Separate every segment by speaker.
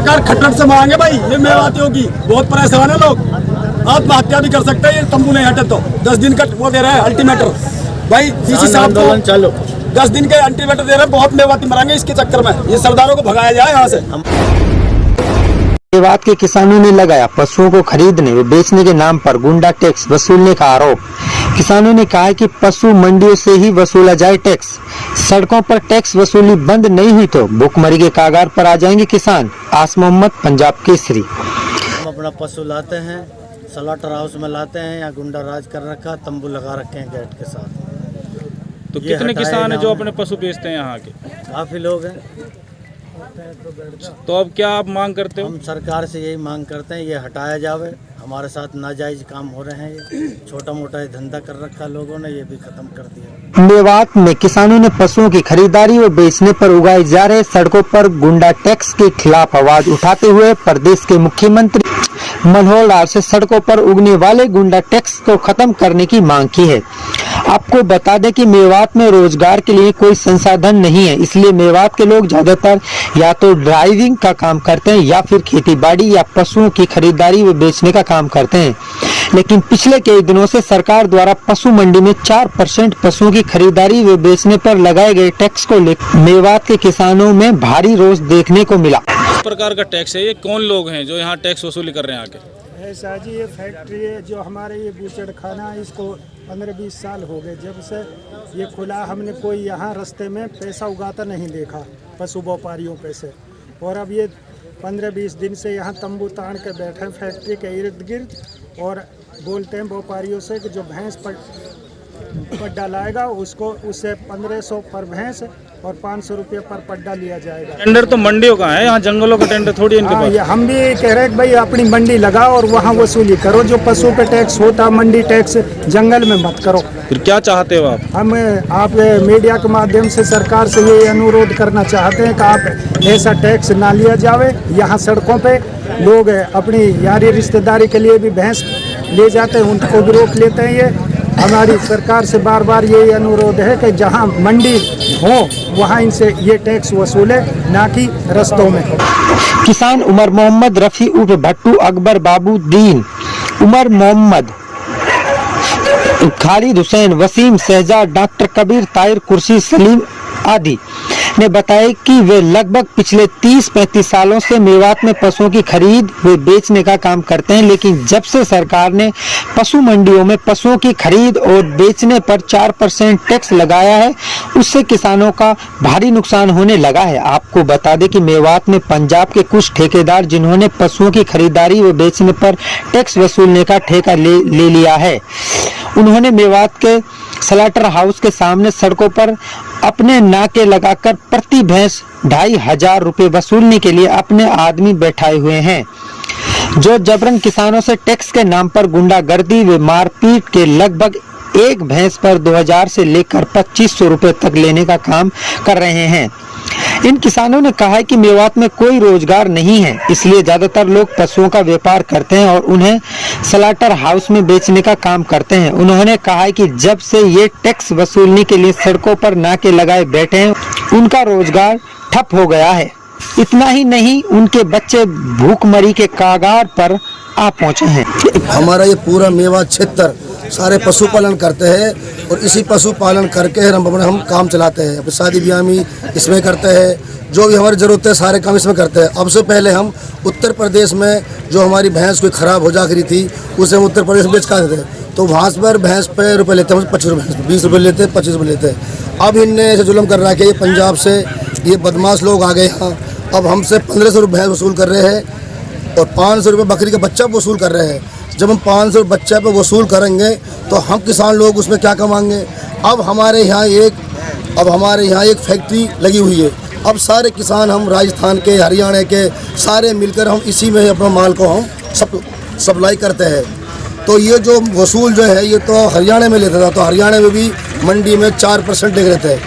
Speaker 1: सरकार खट्टर से मांगे भाई, ये मेवातियों की बहुत परेशान है लोग, आत्महत्या भी कर सकते हैं ये तंबू नहीं हटे तो। 10 दिन का वो दे रहा है अल्टीमेटर भाई, डीसी साहब को चलो 10 दिन के अल्टीमेटर दे रहे हैं, बहुत मेवाती मरेंगे इसके चक्कर में। ये सरदारों को भगाया जाए यहाँ से।
Speaker 2: मेवात के किसानों ने लगाया पशुओं को खरीदने व बेचने के नाम पर गुंडा टैक्स वसूलने का आरोप। किसानों ने कहा कि पशु मंडियों से ही वसूला जाए टैक्स, सड़कों पर टैक्स वसूली बंद नहीं हुई तो भूखमरी के कागार पर आ जाएंगे किसान। आस मोहम्मद, पंजाब केसरी।
Speaker 3: हम अपना पशु लाते हैं, स्लॉटर हाउस में लाते हैं, या गुंडा राज कर रखा, तंबू लगा रखे हैं गेट के साथ।
Speaker 4: तो कितने किसान हैं जो अपने पशु बेचते हैं यहाँ के?
Speaker 3: काफी लोग हैं।
Speaker 4: तो अब क्या आप मांग करते हो?
Speaker 3: हम सरकार से यही मांग करते हैं, ये हटाया जावे। हमारे साथ नाजायज काम हो रहे हैं, ये छोटा मोटा धंधा कर रखा लोगों ने, ये भी खत्म कर दिया।
Speaker 2: मेवात में किसानों ने पशुओं की खरीदारी व बेचने पर उगाए जा रहे सड़कों पर गुंडा टैक्स के खिलाफ आवाज उठाते हुए प्रदेश के मुख्यमंत्री मनोहर लाल से सड़कों पर उगने वाले गुंडा टैक्स को खत्म करने की मांग की है। आपको बता दें कि मेवात में रोजगार के लिए कोई संसाधन नहीं है, इसलिए मेवात के लोग ज्यादातर या तो ड्राइविंग का काम करते हैं या फिर खेतीबाड़ी या पशुओं की खरीदारी व बेचने का काम करते हैं। लेकिन पिछले कई दिनों से सरकार द्वारा पशु मंडी में 4% पशुओं की खरीदारी व बेचने पर लगाए गए टैक्स को लेकर मेवात के किसानों में भारी रोष देखने को मिला।
Speaker 4: किस प्रकार का टैक्स है ये? कौन लोग हैं जो यहाँ टैक्स वसूली कर रहे हैं आके?
Speaker 5: ऐसा जी, ये फैक्ट्री है जो हमारे ये बूचड़ खाना है, इसको 15-20 साल हो गए जब से ये खुला। हमने कोई यहाँ रास्ते में पैसा उगाता नहीं देखा पशु व्यापारियों पे से। और अब ये 15-20 दिन से यहाँ तंबू तान के बैठे फैक्ट्री के इर्द गिर्द, और बोलते हैं व्यापारियों से कि जो भैंस पड्डा लाएगा उसको उससे 1500 पर भैंस और 500 रुपये पर पड्डा लिया जाएगा।
Speaker 4: टेंडर तो मंडियों का है, यहाँ जंगलों का टेंडर थोड़ी इनके पास।
Speaker 5: हम भी कह रहे हैं कि भाई अपनी मंडी लगाओ और वहाँ वसूली करो, जो पशु पे टैक्स होता मंडी टैक्स जंगल में मत करो।
Speaker 4: फिर क्या चाहते हो आप?
Speaker 5: हम आप मीडिया के माध्यम से सरकार से ये अनुरोध करना चाहते हैं कि आप ऐसा टैक्स ना लिया जावे। यहाँ सड़कों पे लोग अपनी यारी रिश्तेदारी के लिए भी भैंस ले जाते हैं, उनको भी रोक लेते हैं। ये हमारी सरकार से बार बार यही अनुरोध है कि जहाँ मंडी हो वहाँ इनसे ये टैक्स वसूले, ना कि रस्तों में।
Speaker 2: किसान उमर मोहम्मद, रफी उर्फ भट्टू, अकबर बाबू, दीन उमर मोहम्मद, खालिद हुसैन, वसीम, शहजाद, डॉक्टर कबीर, ताहिर, कुर्सी, सलीम आदि ने बताया कि वे लगभग पिछले 30-35 सालों से मेवात में पशुओं की खरीद व बेचने का काम करते हैं, लेकिन जब से सरकार ने पशु मंडियों में पशुओं की खरीद और बेचने पर 4% टैक्स लगाया है, उससे किसानों का भारी नुकसान होने लगा है। आपको बता दें कि मेवात में पंजाब के कुछ ठेकेदार जिन्होंने पशुओं की खरीदारी व बेचने पर टैक्स वसूलने का ठेका ले लिया है, उन्होंने मेवात के स्लॉटर हाउस के सामने सड़कों पर अपने नाके लगाकर प्रति भैंस 2500 रुपये वसूलने के लिए अपने आदमी बैठाए हुए हैं, जो जबरन किसानों से टैक्स के नाम पर गुंडागर्दी व मारपीट के लगभग एक भैंस पर 2000 से लेकर 2500 रुपये तक लेने का काम कर रहे हैं। इन किसानों ने कहा है कि मेवात में कोई रोजगार नहीं है, इसलिए ज्यादातर लोग पशुओं का व्यापार करते हैं और उन्हें स्लॉटर हाउस में बेचने का काम करते हैं। उन्होंने कहा है कि जब से ये टैक्स वसूलने के लिए सड़कों पर नाके लगाए बैठे हैं, उनका रोजगार ठप हो गया है। इतना ही नहीं, उनके बच्चे भूखमरी के कागार पर आ पहुंचे हैं।
Speaker 6: हमारा ये पूरा मेवात क्षेत्र सारे पशुपालन करते हैं और इसी पशुपालन करके हम काम चलाते हैं। अपनी शादी ब्याह में इसमें करते हैं, जो भी हमारी ज़रूरत है सारे काम इसमें करते हैं। अब से पहले हम उत्तर प्रदेश में जो हमारी भैंस कोई ख़राब हो जा करी थी उसे हम उत्तर प्रदेश में बेच खाते थे, तो वहाँ पर भैंस पे रुपये लेते हैं, 25 रुपये, 20 रुपये लेते हैं, 25 रुपये लेते हैं। अब इनने ऐसे जुल्म कर रहा है कि ये पंजाब से ये बदमाश लोग आ गए यहाँ, अब हमसे 1500 रुपये भैंस वसूल कर रहे हैं और 500 रुपये बकरी का बच्चा वसूल कर रहे हैं। जब हम 500 बच्चे पे वसूल करेंगे तो हम किसान लोग उसमें क्या कमाएंगे। अब हमारे यहाँ एक फैक्ट्री लगी हुई है, अब सारे किसान हम राजस्थान के, हरियाणा के सारे मिलकर हम इसी में अपना माल को हम सप्लाई करते हैं। तो ये जो वसूल जो है ये तो हरियाणा में लेता था, तो हरियाणा में भी मंडी में 4% ले रहे थे।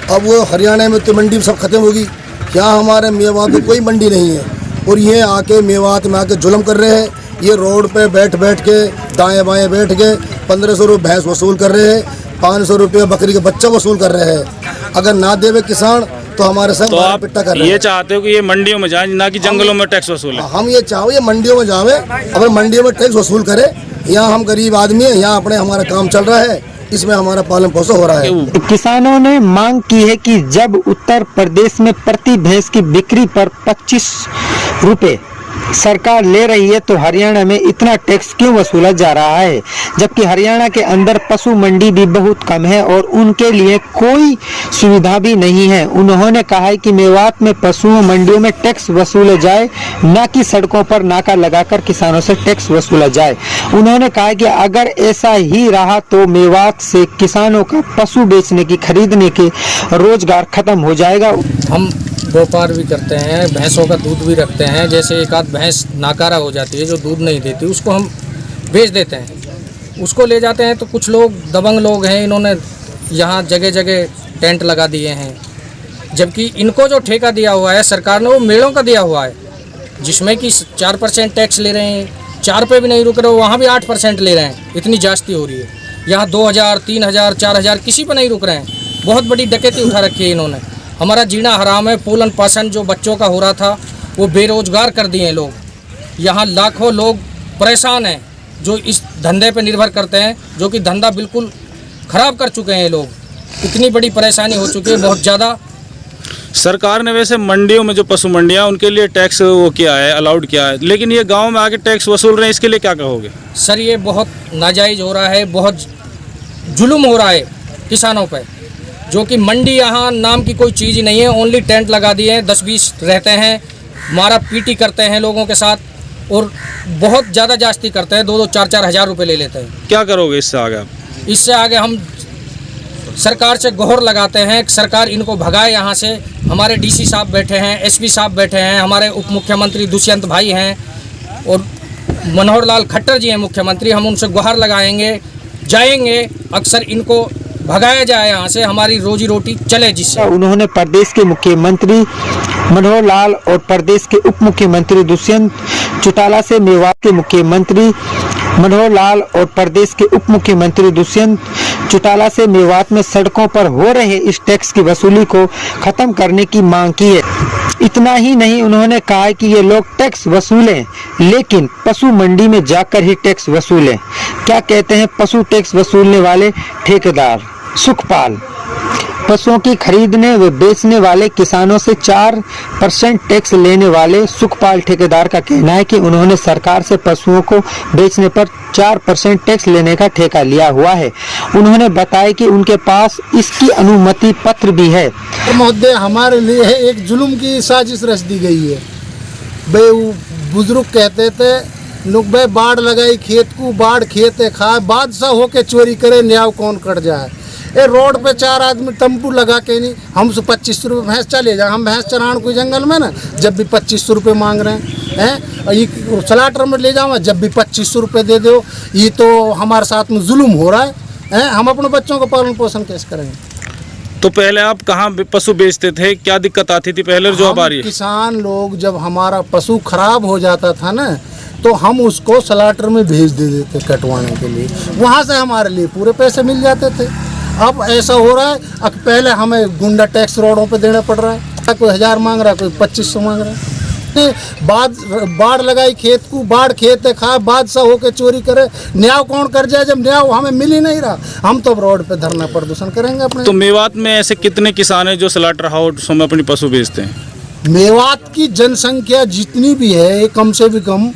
Speaker 6: अब वो हरियाणा में तो मंडी सब खत्म होगी, यहाँ हमारे मेवात में कोई मंडी नहीं है और ये आके मेवात में आके जुल्म कर रहे हैं। ये रोड पे बैठ के दाएं बाएं बैठ के 1500 रुपये भैंस वसूल कर रहे हैं, 500 रुपये बकरी का बच्चा वसूल कर रहे हैं। अगर ना देवे किसान तो हमारे संग
Speaker 4: तो
Speaker 6: मारा
Speaker 4: आप
Speaker 6: पिट्टा कर रहे
Speaker 4: ये
Speaker 6: हैं।
Speaker 4: चाहते हो कि ये मंडियों में जाए, ना कि जंगलों में टैक्स वसूले?
Speaker 6: हम ये चाहो ये मंडियों में जावे, अगर मंडियों में टैक्स वसूल करे। यहाँ हम गरीब आदमी हैं, यहाँ अपने हमारा काम चल रहा है, इसमें हमारा पालन पोषण हो रहा है।
Speaker 2: किसानों ने मांग की है कि जब उत्तर प्रदेश में प्रति भैंस की बिक्री पर 25 रुपए सरकार ले रही है तो हरियाणा में इतना टैक्स क्यों वसूला जा रहा है, जबकि हरियाणा के अंदर पशु मंडी भी बहुत कम है और उनके लिए कोई सुविधा भी नहीं है। उन्होंने कहा है कि मेवात में पशुओं मंडियों में टैक्स वसूले जाए, न कि सड़कों पर नाका लगाकर किसानों से टैक्स वसूला जाए। उन्होंने कहा कि अगर ऐसा ही रहा तो मेवात से किसानों का पशु बेचने की खरीदने के रोजगार खत्म हो जाएगा।
Speaker 7: हम व्यापार भी करते हैं, भैंसों का दूध भी रखते हैं। जैसे एक आध भैंस नाकारा हो जाती है जो दूध नहीं देती, उसको हम बेच देते हैं, उसको ले जाते हैं। तो कुछ लोग दबंग लोग हैं, इन्होंने यहाँ जगह जगह टेंट लगा दिए हैं, जबकि इनको जो ठेका दिया हुआ है सरकार ने वो मेलों का दिया हुआ है, जिसमें कि 4% टैक्स ले रहे हैं। 4 पे भी नहीं रुक रहे, वहाँ भी 8% ले रहे हैं। इतनी जास्ती हो रही है। यहाँ 2000, 3000, 4000 किसी पर नहीं रुक रहे हैं। बहुत बड़ी डकैती उठा रखी है इन्होंने। हमारा जीना हराम है। पोलन पासन जो बच्चों का हो रहा था वो बेरोजगार कर दिए हैं लोग। यहाँ लाखों लोग परेशान हैं जो इस धंधे पे निर्भर करते हैं, जो कि धंधा बिल्कुल ख़राब कर चुके हैं लोग। इतनी बड़ी परेशानी हो चुकी है, बहुत ज़्यादा।
Speaker 4: सरकार ने वैसे मंडियों में जो पशु मंडियां उनके लिए टैक्स वो किया है, अलाउड किया है, लेकिन ये गांव में आके टैक्स वसूल रहे हैं, इसके लिए क्या कहोगे?
Speaker 7: सर ये बहुत नाजायज़ हो रहा है, बहुत जुल्म हो रहा है किसानों पे। जो कि मंडी यहाँ नाम की कोई चीज़ ही नहीं है। ओनली टेंट लगा दिए हैं, 10-20 रहते हैं, मारा पीटी करते हैं लोगों के साथ और बहुत ज़्यादा जास्ती करते हैं। 2-2, 4-4 हज़ार रुपये ले लेते हैं।
Speaker 4: क्या करोगे इससे आगे आप?
Speaker 7: इससे आगे हम सरकार से गुहार लगाते हैं, सरकार इनको भगाए यहाँ से। हमारे डीसी साहब बैठे हैं, एसपी साहब बैठे हैं, हमारे उप मुख्यमंत्री दुष्यंत भाई हैं और मनोहर लाल खट्टर जी हैं मुख्यमंत्री। हम उनसे गुहार लगाएंगे, जाएंगे, अक्सर इनको भगाया जाए यहाँ से, हमारी रोजी रोटी चले जिससे।
Speaker 2: उन्होंने प्रदेश के मुख्यमंत्री मनोहर लाल और प्रदेश के उप मुख्यमंत्री दुष्यंत चौटाला से मेवात के मुख्यमंत्री मनोहर लाल और प्रदेश के उप मुख्यमंत्री दुष्यंत चौटाला से मेवात में सड़कों पर हो रहे इस टैक्स की वसूली को खत्म करने की मांग की है। इतना ही नहीं, उन्होंने कहा है कि ये लोग टैक्स वसूलें लेकिन पशु मंडी में जाकर ही टैक्स वसूलें। क्या कहते हैं पशु टैक्स वसूलने वाले ठेकेदार सुखपाल? पशुओं की खरीदने व बेचने वाले किसानों से 4% टैक्स लेने वाले सुखपाल ठेकेदार का कहना है कि उन्होंने सरकार से पशुओं को बेचने पर 4% टैक्स लेने का ठेका लिया हुआ है। उन्होंने बताया कि उनके पास इसकी अनुमति पत्र भी है।
Speaker 8: महोदय, हमारे लिए एक जुल्म की साजिश रच दी गई है। भाई बुजुर्ग कहते थे लोग, भाई बाढ़ लगाई खेत को, बाढ़ खेते खाए, बादशाह होके चोरी करे, न्याय कौन कट जाए। ये रोड पे 4 आदमी तंबू लगा के नहीं, हमसे 2500 रुपये भैंस चले जाए। हम भैंस चरान कोई जंगल में ना, जब भी 2500 रुपये मांग रहे हैं। और ये सलाटर में ले जाओ, जब भी 2500 रुपये दे दो। ये तो हमारे साथ में जुल्म हो रहा है। हम अपने बच्चों का पालन पोषण कैसे करेंगे?
Speaker 4: तो पहले आप कहाँ पशु बेचते थे, क्या दिक्कत आती थी पहले जो अब आ रही है?
Speaker 8: किसान लोग जब हमारा पशु खराब हो जाता था ना, तो हम उसको सलाटर में भेज दे देते कटवाने के लिए। वहाँ से हमारे लिए पूरे पैसे मिल जाते थे। अब ऐसा हो रहा है, अब पहले हमें गुंडा टैक्स रोडों पे देना पड़ रहा है। कोई 1000 मांग रहा है, कोई 2500 मांग रहा है। बाढ़ लगाई खेत को, बाढ़ खेत खाए, बादशाह होकर चोरी करे, न्याय कौन कर जाए जब न्याय हमें मिल ही नहीं रहा। हम तो अब रोड पे धरना प्रदर्शन करेंगे अपने।
Speaker 4: तो मेवात में ऐसे कितने किसान हैं जो स्लॉटर हाउस में अपनी पशु बेचते हैं?
Speaker 8: मेवात की जनसंख्या जितनी भी है, ये कम से भी कम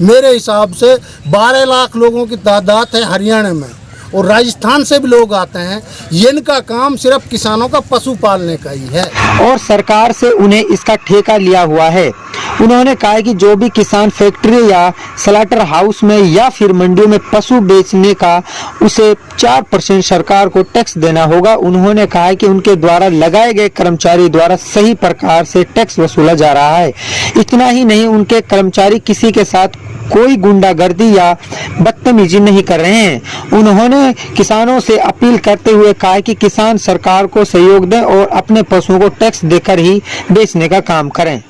Speaker 8: मेरे हिसाब से 12 लाख लोगों की तादाद है हरियाणा में, और राजस्थान से भी लोग आते हैं। इनका काम सिर्फ किसानों का पशु पालने का ही है
Speaker 2: और सरकार से उन्हें इसका ठेका लिया हुआ है। उन्होंने कहा कि जो भी किसान फैक्ट्री या स्लॉटर हाउस में या फिर मंडियों में पशु बेचने का, उसे 4% सरकार को टैक्स देना होगा। उन्होंने कहा कि उनके द्वारा लगाए गए कर्मचारी द्वारा सही प्रकार से टैक्स वसूला जा रहा है। इतना ही नहीं, उनके कर्मचारी किसी के साथ कोई गुंडागर्दी या बदतमीजी नहीं कर रहे हैं। उन्होंने किसानों से अपील करते हुए कहा कि किसान सरकार को सहयोग दें और अपने पशुओं को टैक्स देकर ही बेचने का काम करें।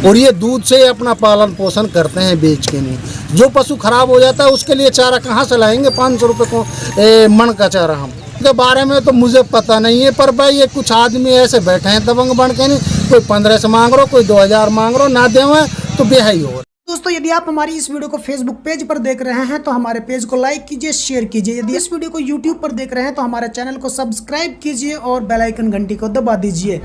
Speaker 8: और ये दूध से अपना पालन पोषण करते हैं, बेच के नहीं। जो पशु खराब हो जाता है उसके लिए चारा कहाँ से लाएंगे? 500 रुपये को मन का चारा हम के बारे में तो मुझे पता नहीं है, पर भाई ये कुछ आदमी ऐसे बैठे हैं दबंग बन के, नहीं कोई 1500 मांग रहा, कोई 2000 मांग रहा, ना देवे तो बेहाई हो।
Speaker 9: दोस्तों यदि आप हमारी इस वीडियो को फेसबुक पेज पर देख रहे हैं तो हमारे पेज को लाइक कीजिए, शेयर कीजिए। यदि इस वीडियो को यूट्यूब पर देख रहे हैं तो हमारे चैनल को सब्सक्राइब कीजिए और बेल आइकन घंटी को दबा दीजिए।